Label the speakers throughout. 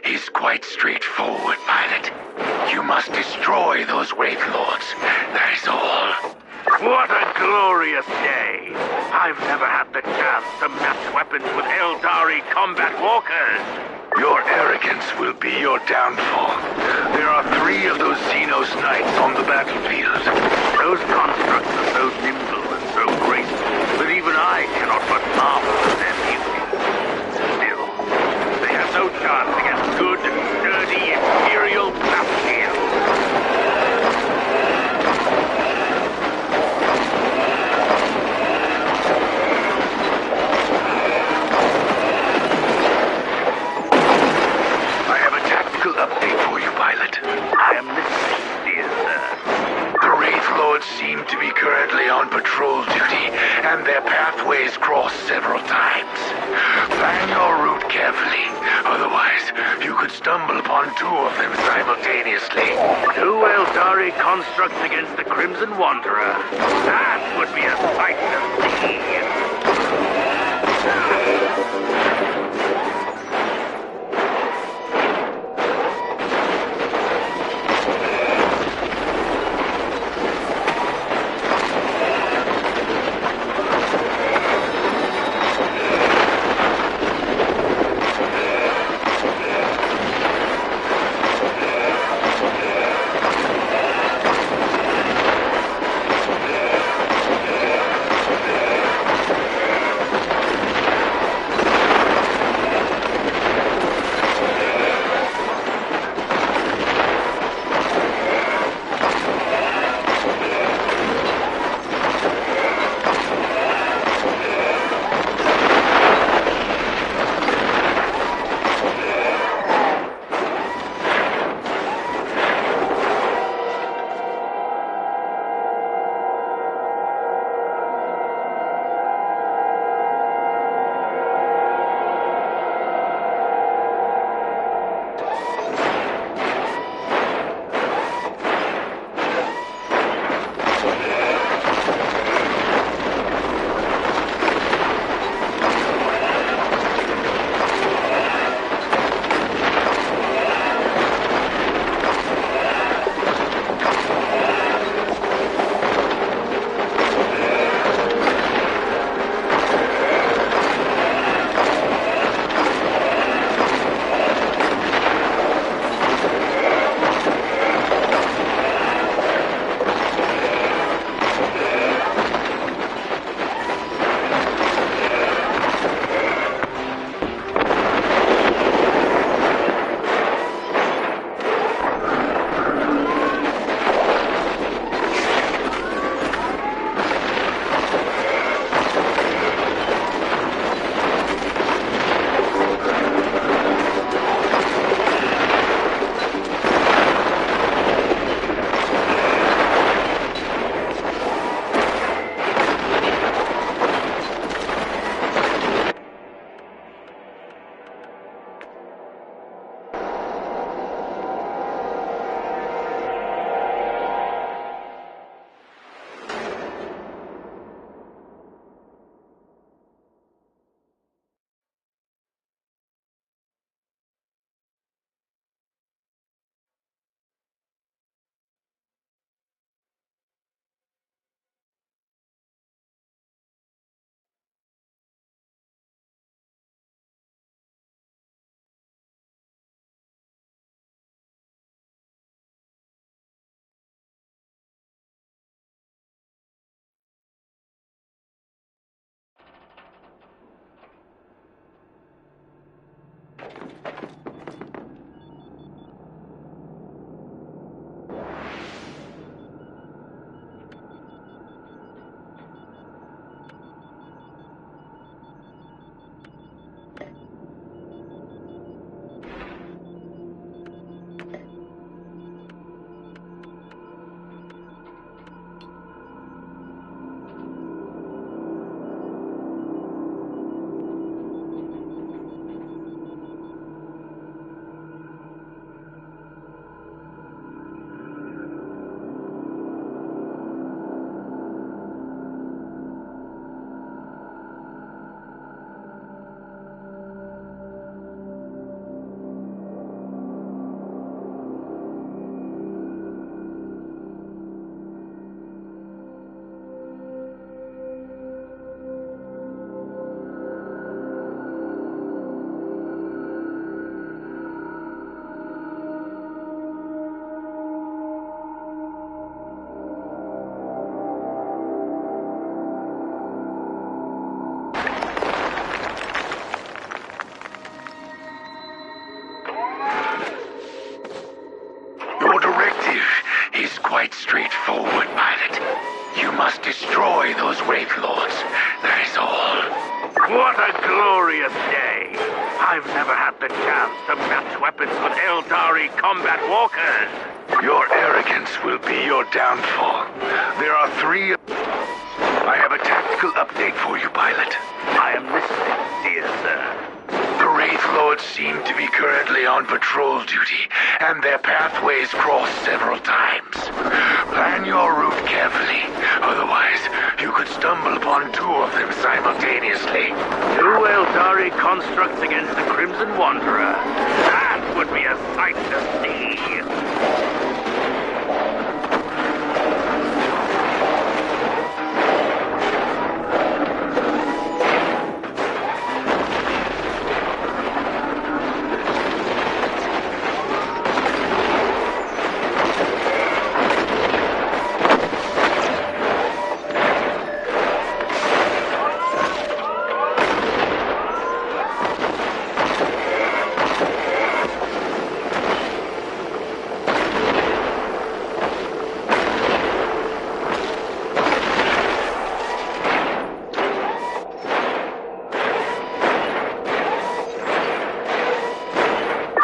Speaker 1: is quite straightforward, pilot. You must destroy those Wraith Lords. That is all.
Speaker 2: What a glorious day! I've never had the chance to match weapons with Eldari combat walkers.
Speaker 1: Your arrogance will be your downfall. There are 3 of those Xenos Knights on the battlefield.
Speaker 2: Those constructs are so nimble and so graceful that even I cannot but marvel at their beauty. Still, they have no chance against good, sturdy Imperial Bastions.
Speaker 1: Update for you, pilot.
Speaker 2: I am listening, dear sir.
Speaker 1: The Wraith Lords seem to be currently on patrol duty, and their pathways cross several times. Plan your route carefully, otherwise you could stumble upon 2 of them simultaneously.
Speaker 2: 2 Eldari constructs against the Crimson Wanderer. That would be a sight to see.
Speaker 1: objective is quite straightforward, pilot. You must destroy those Wraith Lords. That is all.
Speaker 2: What a glorious day! I've never had the chance to match weapons with Eldari combat walkers.
Speaker 1: Your arrogance will be your downfall. There are three... I have a tactical update for you, pilot.
Speaker 2: I am listening, dear sir.
Speaker 1: The Wraith Lords seem to be currently on patrol duty, and their pathways cross several times. Plan your route carefully, otherwise you could stumble upon two of them simultaneously.
Speaker 2: Two Eldari constructs against the Crimson Wanderer. That would be a sight to see.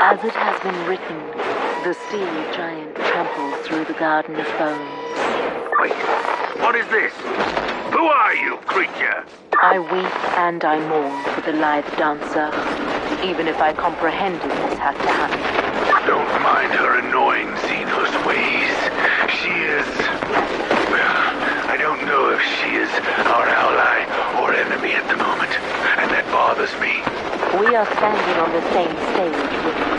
Speaker 3: As it has been written, the sea giant tramples through the garden of bones.
Speaker 2: Wait, what is this? Who are you, creature?
Speaker 3: I weep and I mourn for the lithe dancer, even if I comprehended this had to happen.
Speaker 1: Don't mind her annoying Xenos ways. She is... well, I don't know if she is our ally or enemy at the moment, and that bothers me.
Speaker 3: We are standing on the same stage with this.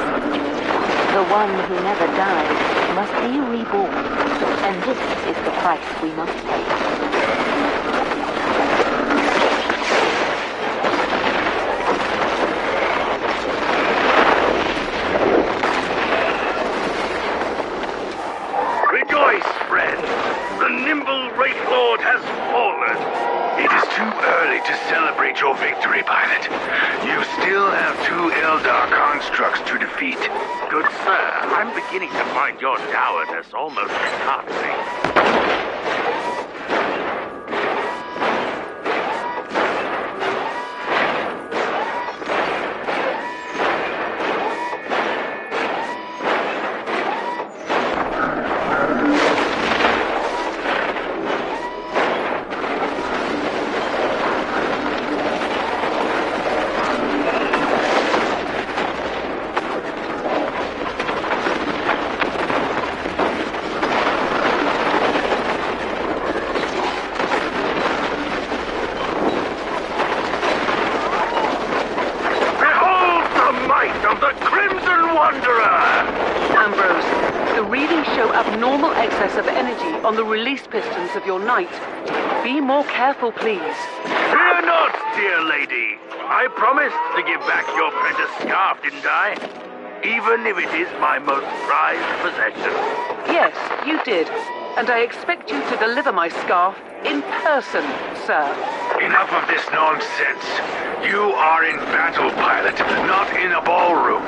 Speaker 3: The one who never died must be reborn, and this is the price we must pay.
Speaker 2: Rejoice, friends! The nimble Wraith Lord has fallen!
Speaker 1: It is too early to celebrate your victory, pilot. You still have two Eldar constructs to defeat.
Speaker 2: Good sir, I'm beginning to find your dourness almost disheartening.
Speaker 4: Abnormal excess of energy on the release pistons of your knight. Be more careful, please.
Speaker 2: Fear not, dear lady. I promised to give back your precious scarf, didn't I? Even if it is my most prized possession.
Speaker 4: Yes, you did. And I expect you to deliver my scarf in person, sir.
Speaker 1: Enough of this nonsense. You are in battle, pilot, not in a ballroom.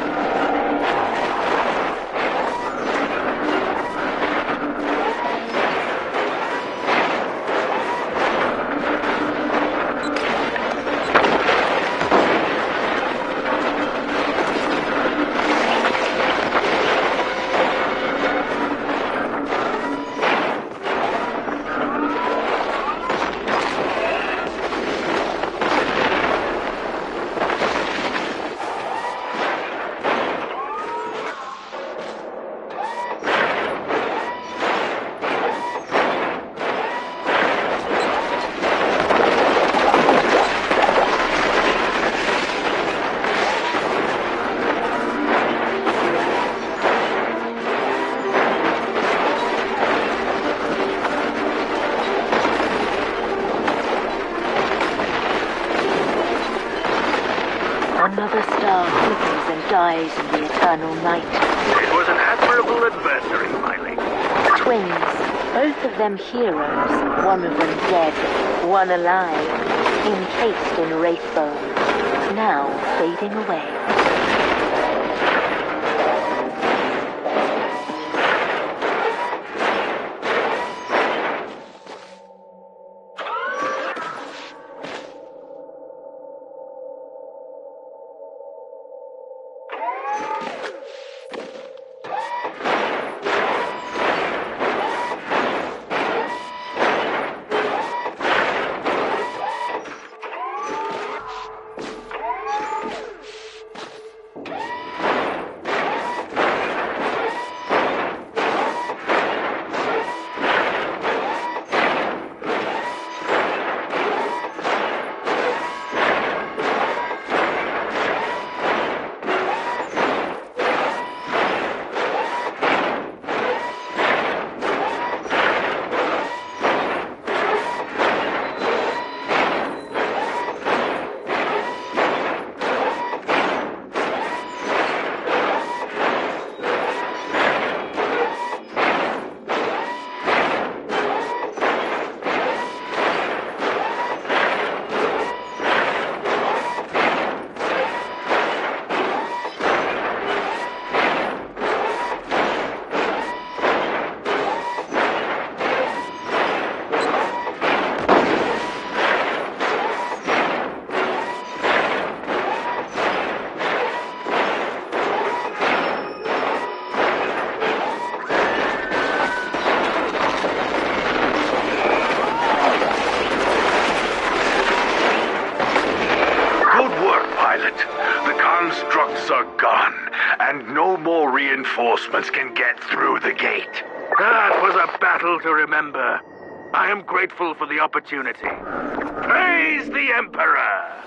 Speaker 3: Another star flickers and dies in the eternal night.
Speaker 2: It was an admirable adversary, my lady.
Speaker 3: Twins, both of them heroes, one of them dead, one alive, encased in wraith bone, now fading away.
Speaker 1: reinforcements can get through the gate.
Speaker 2: That was a battle to remember. I am grateful for the opportunity. Praise the Emperor!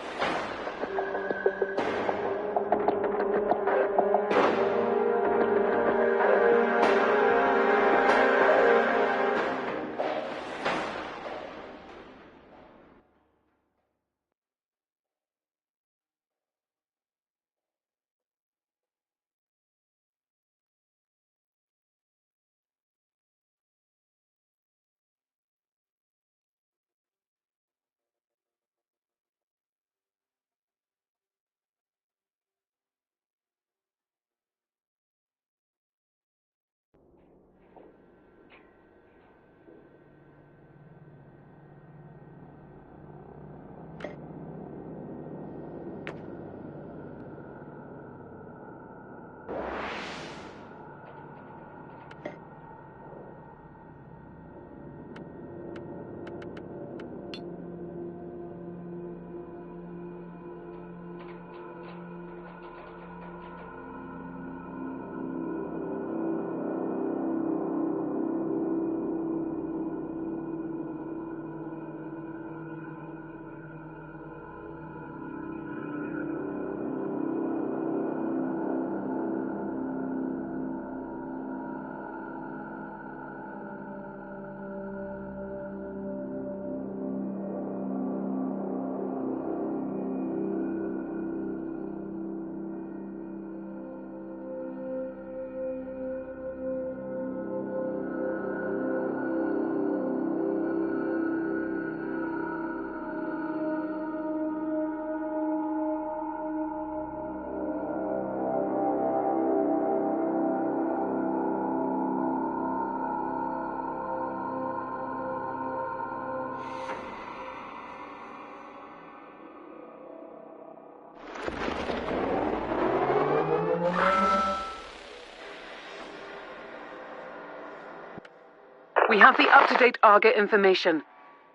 Speaker 4: We have the up-to-date Arga information.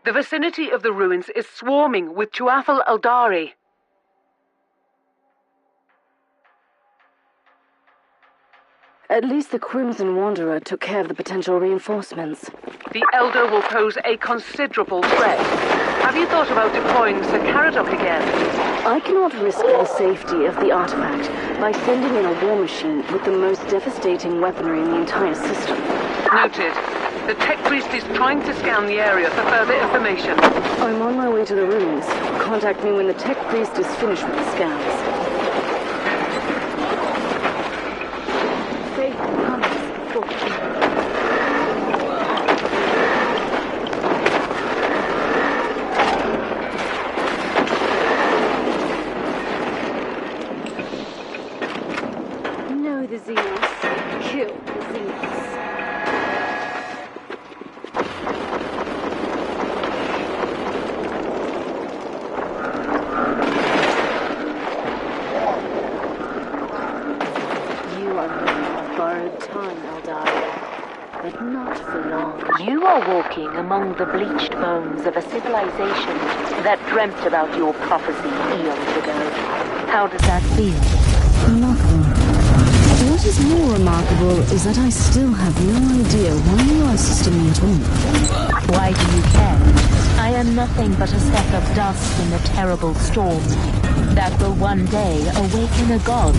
Speaker 4: The vicinity of the ruins is swarming with Tuathal Eldari.
Speaker 5: At least the Crimson Wanderer took care of the potential reinforcements.
Speaker 4: The Elder will pose a considerable threat. Have you thought about deploying Sir Caradoc again?
Speaker 5: I cannot risk the safety of the artifact by sending in a war machine with the most devastating weaponry in the entire system.
Speaker 4: Noted. The Tech Priest is trying to scan the area for further information.
Speaker 5: I'm on my way to the ruins. Contact me when the Tech Priest is finished with the scans. Faith comes fortune. Know the Xenos. Kill the Xenos. But not for long.
Speaker 3: You are walking among the bleached bones of a civilization that dreamt about your prophecy eons ago. How does that feel?
Speaker 5: Remarkable. What is more remarkable is that I still have no idea why you are assisting me at all.
Speaker 3: Why do you care? I am nothing but a speck of dust in the terrible storm that will one day awaken a god.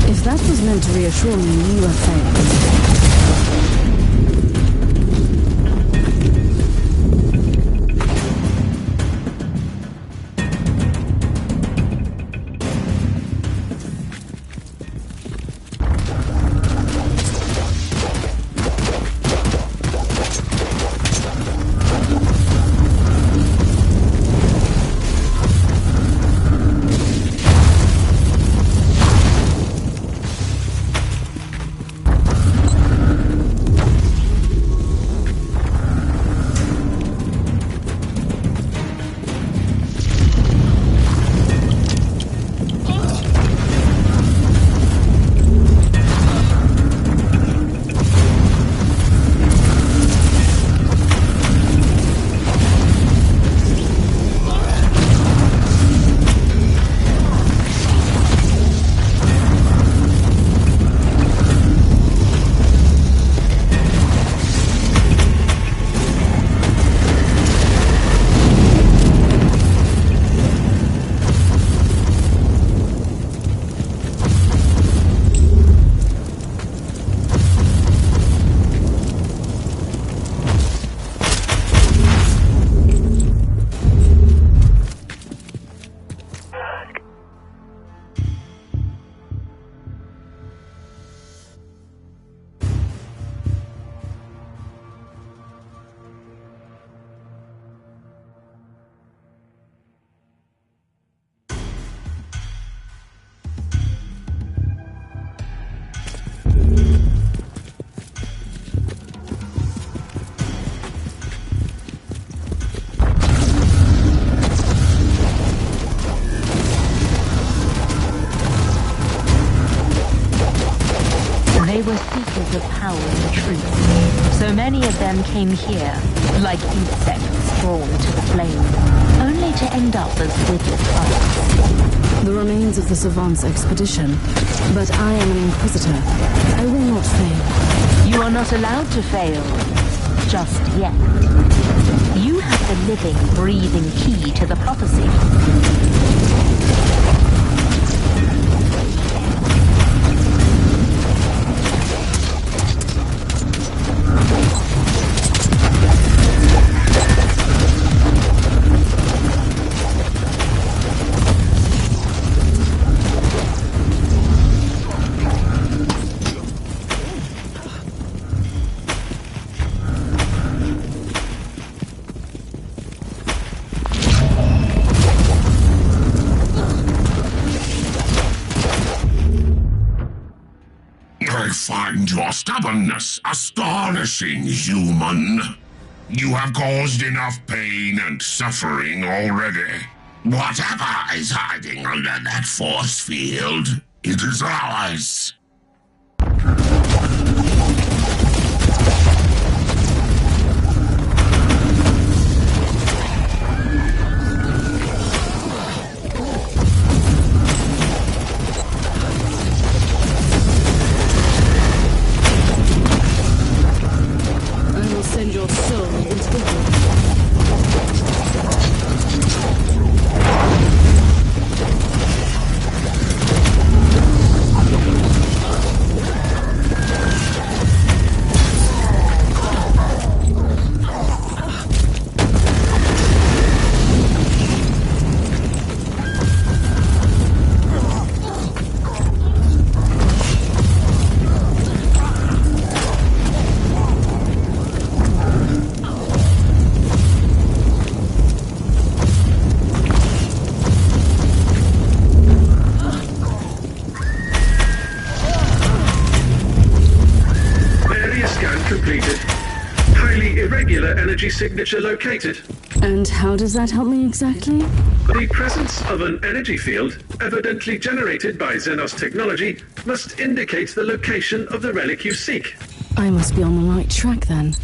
Speaker 5: If that was meant to reassure me, you have failed.
Speaker 3: suckers of power and truth. So many of them came here, like insects drawn to the flame, only to end up as withered hulks.
Speaker 5: The remains of the Savant's expedition. But I am an Inquisitor. I will not fail.
Speaker 3: You are not allowed to fail. Just yet. You have the living, breathing key to the prophecy.
Speaker 6: I find your stubbornness astonishing, human. You have caused enough pain and suffering already. Whatever is hiding under that force field, it is ours.
Speaker 5: Send your soul into the void.
Speaker 7: Completed. Highly irregular energy signature located.
Speaker 5: And how does that help me exactly?
Speaker 7: The presence of an energy field, evidently generated by Xenos technology, must indicate the location of the relic you seek.
Speaker 5: I must be on the right track then.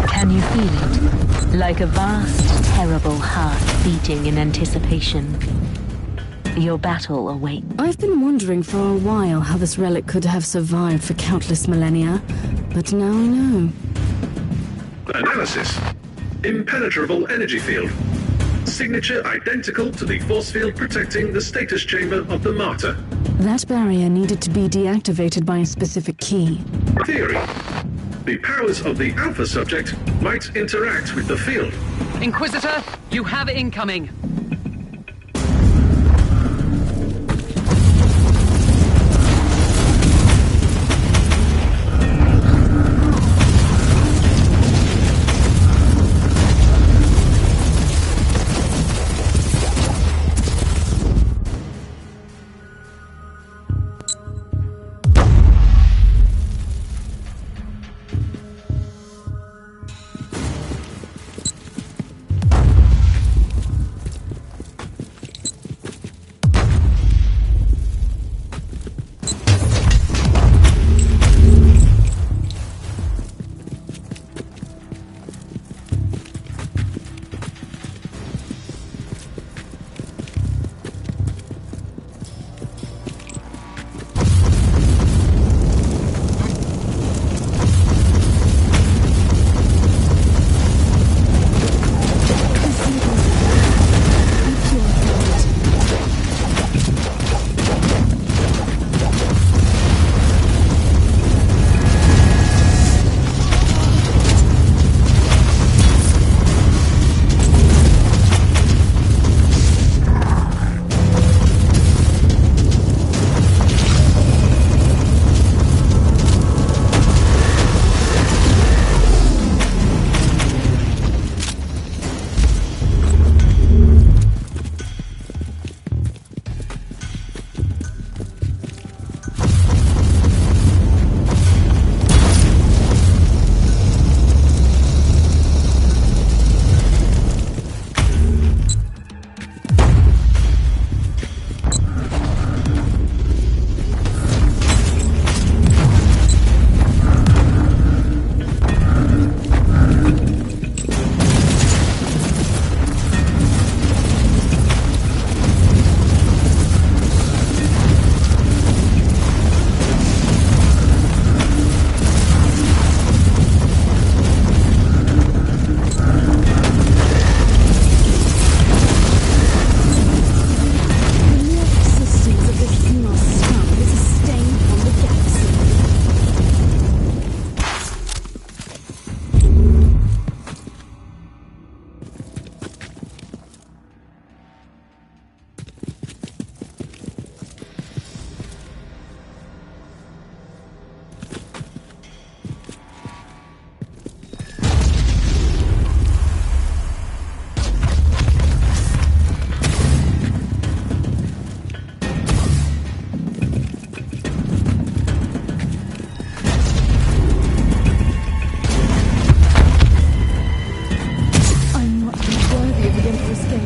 Speaker 3: Can you feel it? Like a vast, terrible heart beating in anticipation. Your battle awaits.
Speaker 5: I've been wondering for a while how this relic could have survived for countless millennia, but now I know.
Speaker 7: Analysis. Impenetrable energy field. Signature identical to the force field protecting the status chamber of the Martyr.
Speaker 5: That barrier needed to be deactivated by a specific key.
Speaker 7: Theory. The powers of the Alpha subject might interact with the field.
Speaker 4: Inquisitor, you have incoming.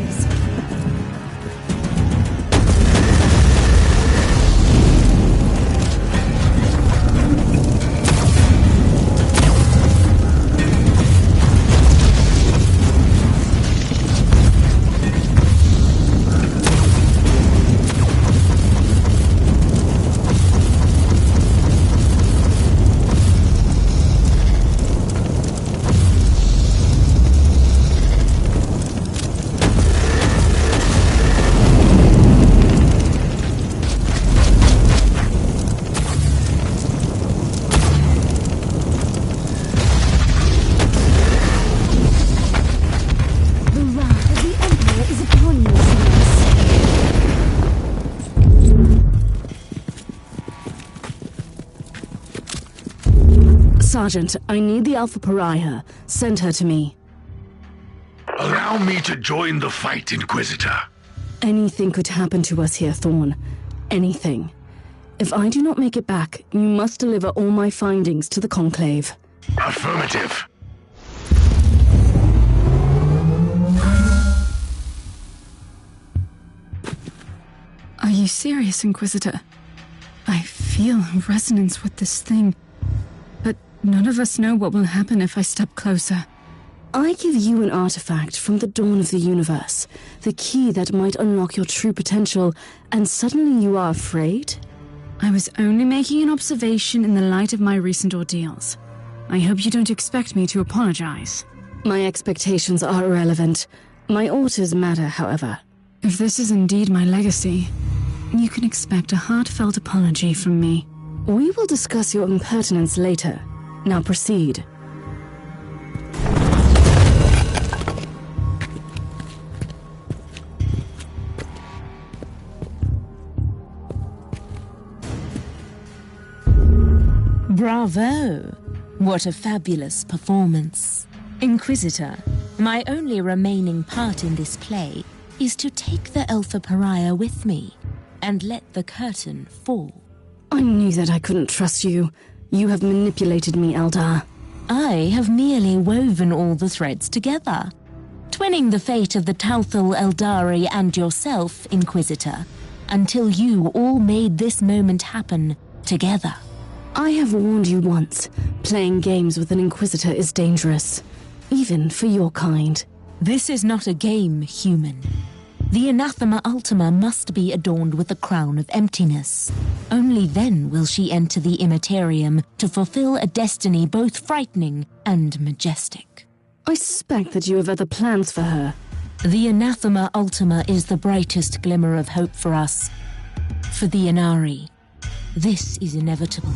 Speaker 5: eyes. The wrath of the Emperor is upon you, Silas. Sergeant, I need the Alpha Pariah. Send her to me.
Speaker 1: Allow me to join the fight, Inquisitor.
Speaker 5: Anything could happen to us here, Thorn. Anything. If I do not make it back, you must deliver all my findings to the Conclave.
Speaker 1: Affirmative.
Speaker 8: Are you serious, Inquisitor? I feel a resonance with this thing, but none of us know what will happen if I step closer.
Speaker 5: I give you an artifact from the dawn of the universe, the key that might unlock your true potential, and suddenly you are afraid?
Speaker 8: I was only making an observation in the light of my recent ordeals. I hope you don't expect me to apologize.
Speaker 5: My expectations are irrelevant. My orders matter, however.
Speaker 8: If this is indeed my legacy, you can expect a heartfelt apology from me.
Speaker 5: We will discuss your impertinence later. Now proceed.
Speaker 3: Bravo! What a fabulous performance. Inquisitor, my only remaining part in this play is to take the Alpha Pariah with me and let the curtain fall.
Speaker 5: I knew that I couldn't trust you. You have manipulated me, Eldar.
Speaker 3: I have merely woven all the threads together, twinning the fate of the Tauthal Eldari and yourself, Inquisitor, until you all made this moment happen together.
Speaker 5: I have warned you once. Playing games with an Inquisitor is dangerous, even for your kind.
Speaker 3: This is not a game, human. The Anathema Ultima must be adorned with the crown of emptiness. Only then will she enter the Immaterium to fulfill a destiny both frightening and majestic.
Speaker 5: I suspect that you have other plans for her.
Speaker 3: The Anathema Ultima is the brightest glimmer of hope for us. For the Inari, this is inevitable.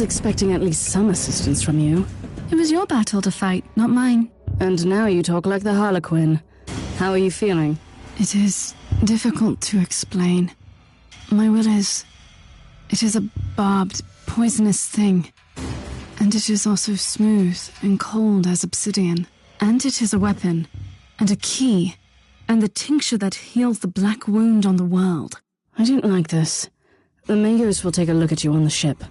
Speaker 5: Expecting at least some assistance from you.
Speaker 8: It was your battle to fight, not mine.
Speaker 5: And now you talk like the Harlequin. How are you feeling?
Speaker 8: It is difficult to explain. My will is... It is a barbed, poisonous thing. And it is also smooth and cold as obsidian. And it is a weapon, and a key, and the tincture that heals the black wound on the world.
Speaker 5: I don't like this. The Mayors will take a look at you on the ship.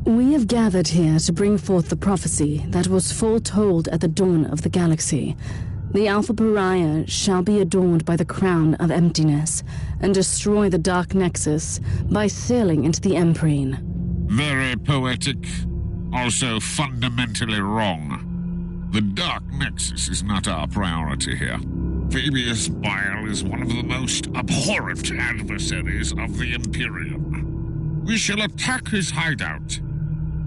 Speaker 5: We have gathered here to bring forth the prophecy that was foretold at the dawn of the galaxy. The Alpha Pariah shall be adorned by the crown of emptiness, and destroy the Dark Nexus by sailing into the Emprine.
Speaker 6: Very poetic, also fundamentally wrong. The Dark Nexus is not our priority here. Fabius Bile is one of the most abhorrent adversaries of the Imperium. We shall attack his hideout.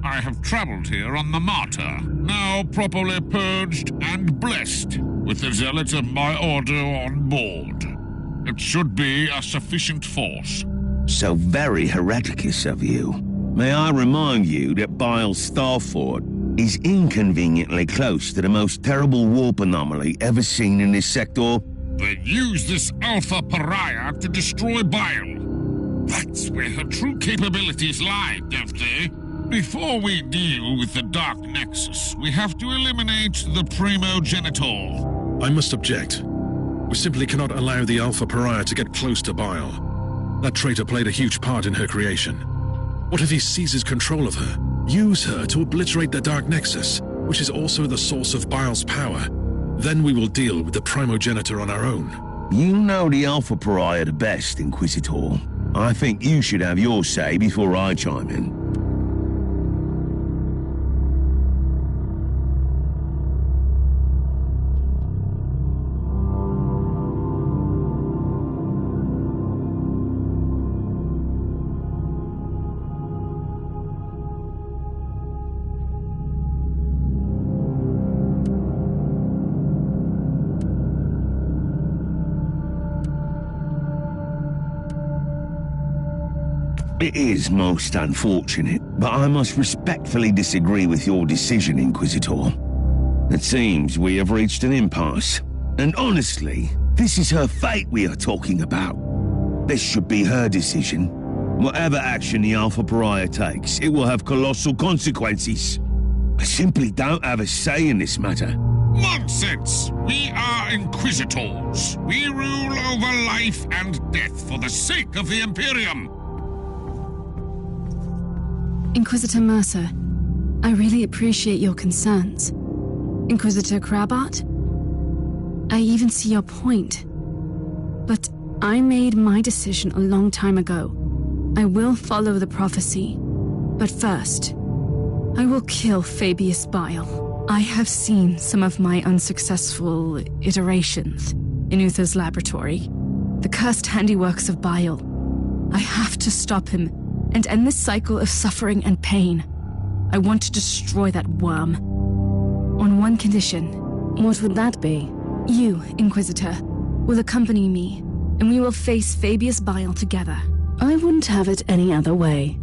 Speaker 6: I have traveled here on the Martyr, now properly purged and blessed, with the zealots of my order on board. It should be a sufficient force.
Speaker 9: So very hereticous of you. May I remind you that Bile's Starfort is inconveniently close to the most terrible warp anomaly ever seen in this sector?
Speaker 6: They use this Alpha Pariah to destroy Bile. That's where her true capabilities lie, don't they? Before we deal with the Dark Nexus, we have to eliminate the Primogenitor.
Speaker 7: I must object. We simply cannot allow the Alpha Pariah to get close to Bile. That traitor played a huge part in her creation. What if he seizes control of her? Use her to obliterate the Dark Nexus, which is also the source of Bile's power. Then we will deal with the Primogenitor on our own.
Speaker 9: You know the Alpha Pariah the best, Inquisitor. I think you should have your say before I chime in. It is most unfortunate, but I must respectfully disagree with your decision, Inquisitor. It seems we have reached an impasse. And honestly, this is her fate we are talking about. This should be her decision. Whatever action the Alpha Pariah takes, it will have colossal consequences. I simply don't have a say in this matter.
Speaker 6: Nonsense! We are Inquisitors. We rule over life and death for the sake of the Imperium.
Speaker 8: Inquisitor Mercer, I really appreciate your concerns. Inquisitor Crabart, I even see your point. But I made my decision a long time ago. I will follow the prophecy. But first, I will kill Fabius Bile. I have seen some of my unsuccessful iterations in Uther's laboratory. The cursed handiworks of Bile. I have to stop him and end this cycle of suffering and pain. I want to destroy that worm. On one condition.
Speaker 5: What would that be?
Speaker 8: You, Inquisitor, will accompany me, and we will face Fabius Bile together.
Speaker 5: I wouldn't have it any other way.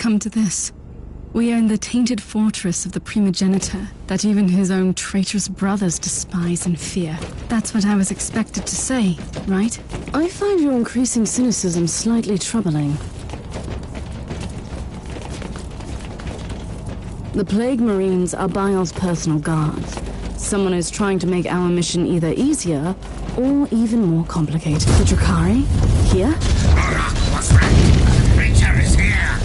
Speaker 8: come to this. We are in the tainted fortress of the primogenitor that even his own traitorous brothers despise and fear. That's what I was expected to say, right?
Speaker 5: I find your increasing cynicism slightly troubling. The Plague Marines are Bial's personal guards. Someone who's trying to make our mission either easier or even more complicated. The Drakari? Here?
Speaker 6: Oracle friend. Creature is here.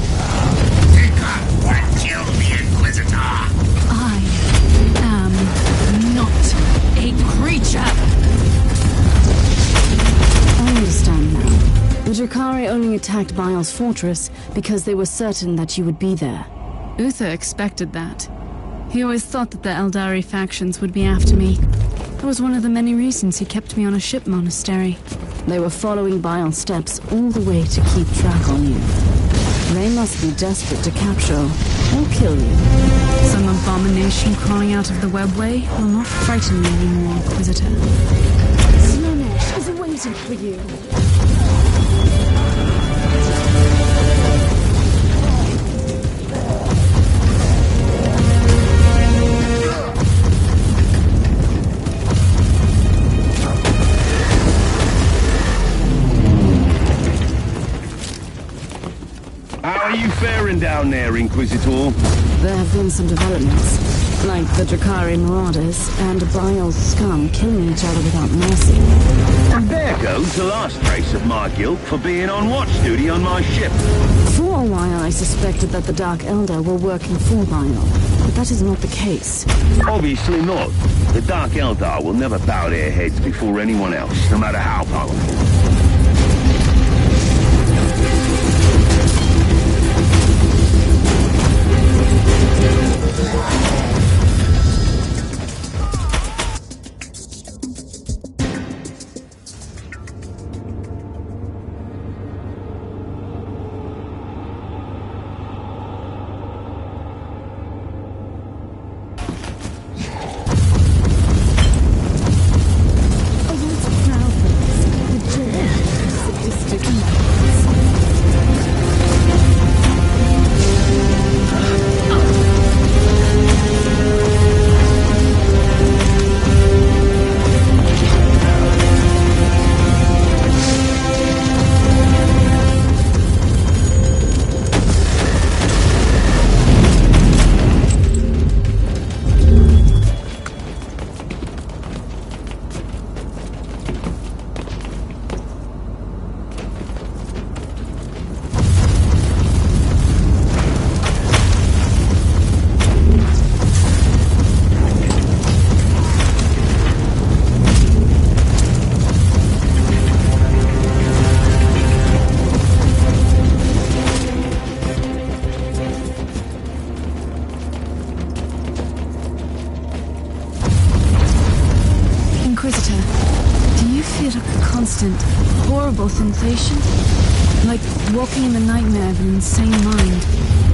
Speaker 6: Taker will kill the Inquisitor.
Speaker 8: I am not a creature.
Speaker 5: I understand now. The Drakari only attacked Bial's fortress because they were certain that you would be there.
Speaker 8: Uther expected that. He always thought that the Eldari factions would be after me. That was one of the many reasons he kept me on a ship monastery.
Speaker 5: They were following Bial's steps all the way to keep track on you. They must be desperate to capture or kill you.
Speaker 8: Some abomination crawling out of the webway will not frighten me anymore, Inquisitor.
Speaker 5: Slaanesh is waiting for you.
Speaker 9: How are you faring down there, Inquisitor?
Speaker 5: There have been some developments, like the Drakari marauders and Bial's scum killing each other without mercy.
Speaker 9: And there goes the last trace of my guilt for being on watch duty on my ship.
Speaker 5: For a while I suspected that the Dark Eldar were working for Bial, but that is not the case.
Speaker 9: Obviously not. The Dark Eldar will never bow their heads before anyone else, no matter how powerful.
Speaker 8: Horrible sensation? Like walking in the nightmare of an insane mind.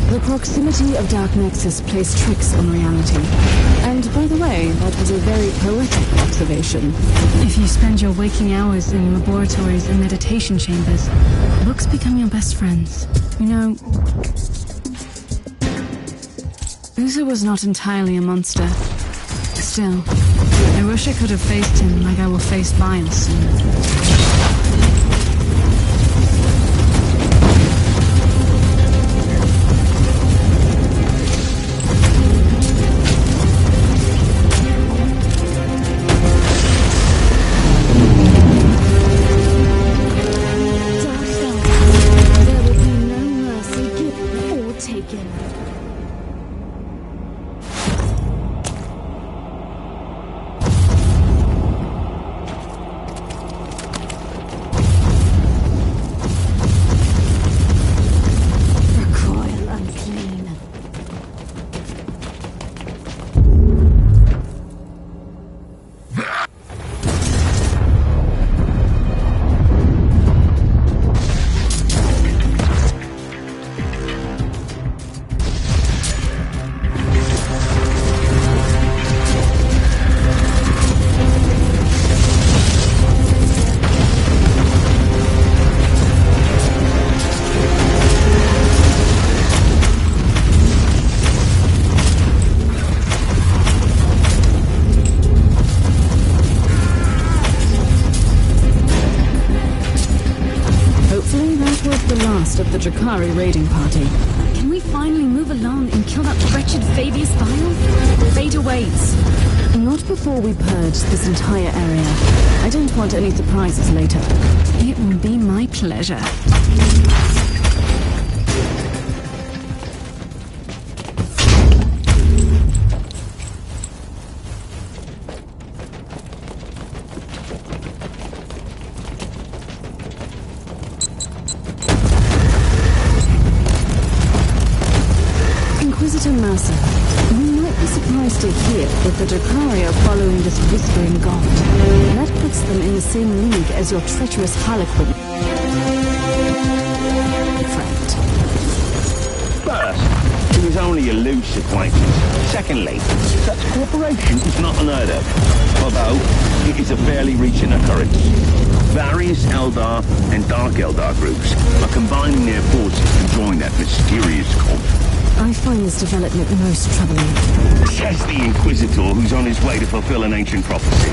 Speaker 5: The proximity of Dark Nexus plays tricks on reality. And by the way, that was a very poetic observation.
Speaker 8: If you spend your waking hours in laboratories and meditation chambers, books become your best friends. You know, Uther was not entirely a monster. Still, I wish I could have faced him like I will face Bial soon.
Speaker 5: Drakari raiding party.
Speaker 8: Can we finally move along and kill that wretched Fabius Bile? Fate awaits.
Speaker 5: Not before we purge this entire area. I don't want any surprises later.
Speaker 8: It will be my pleasure.
Speaker 5: Inquisitor Massa, you might be surprised to hear that the Drakari are following this whispering god. That puts them in the same league as your treacherous Harlequin friend.
Speaker 9: First, it was only a loose acquaintance. Secondly, such cooperation is not unheard of, although it is a fairly recent occurrence. Various Eldar and Dark Eldar groups are combining their forces to join that mysterious cult.
Speaker 5: I find this development most troubling.
Speaker 9: Says the Inquisitor who's on his way to fulfill an ancient prophecy.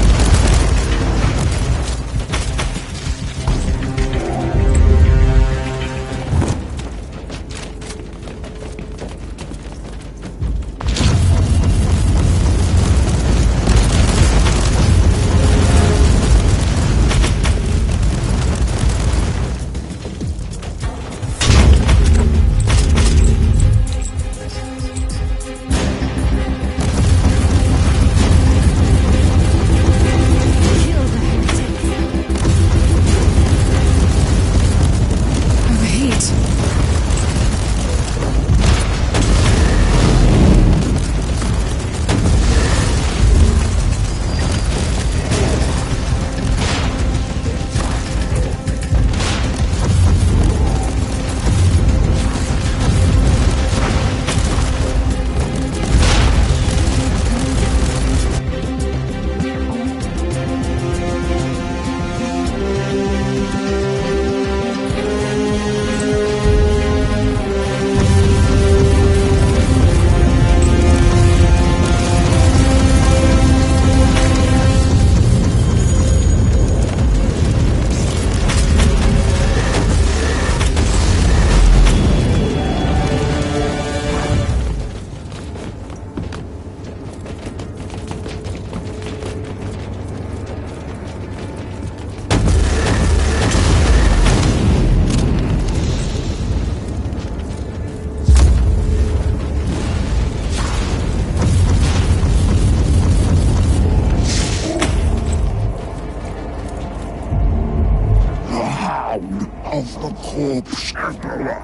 Speaker 6: Of the Corpse Emperor.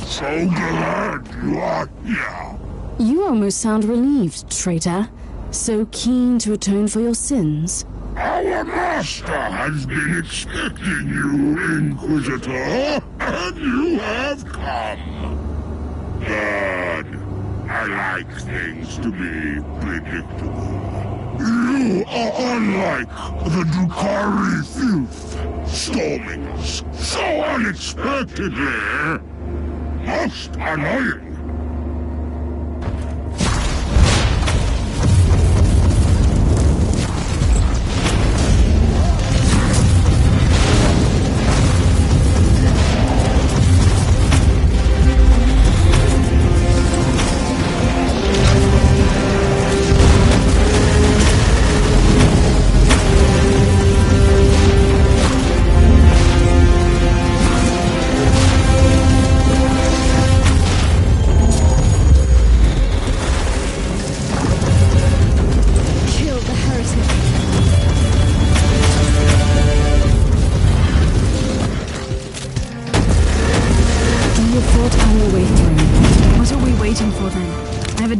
Speaker 6: So glad you are here.
Speaker 5: You almost sound relieved, traitor. So keen to atone for your sins.
Speaker 6: Our master has been expecting you, Inquisitor, and you have come. Good. I like things to be predictable. You are unlike the Drakari Thief, storming us so unexpectedly. Most annoying.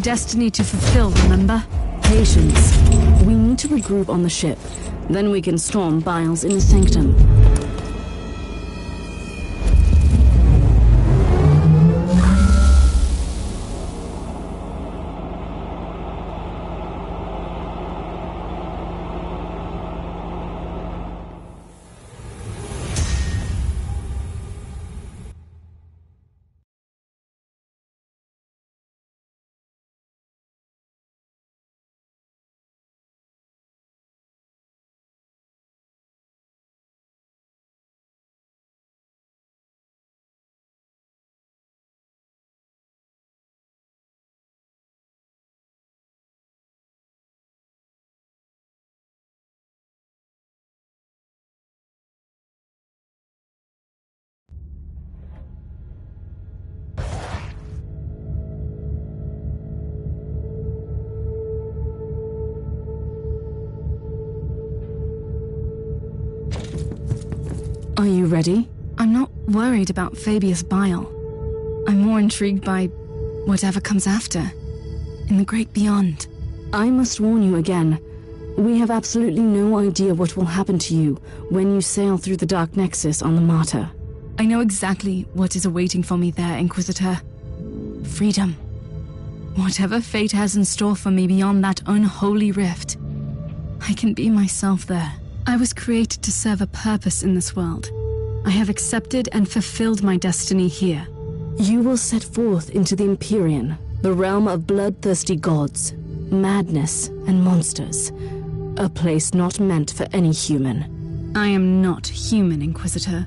Speaker 8: Destiny to fulfill, remember?
Speaker 5: Patience. We need to regroup on the ship. Then we can storm Bile's inner sanctum. Are you ready?
Speaker 8: I'm not worried about Fabius Bile. I'm more intrigued by whatever comes after, in the great beyond.
Speaker 5: I must warn you again. We have absolutely no idea what will happen to you when you sail through the Dark Nexus on the Martyr.
Speaker 8: I know exactly what is awaiting for me there, Inquisitor. Freedom. Whatever fate has in store for me beyond that unholy rift, I can be myself there. I was created to serve a purpose in this world. I have accepted and fulfilled my destiny here.
Speaker 5: You will set forth into the Empyrean, the realm of bloodthirsty gods, madness, and monsters. A place not meant for any human.
Speaker 8: I am not human, Inquisitor.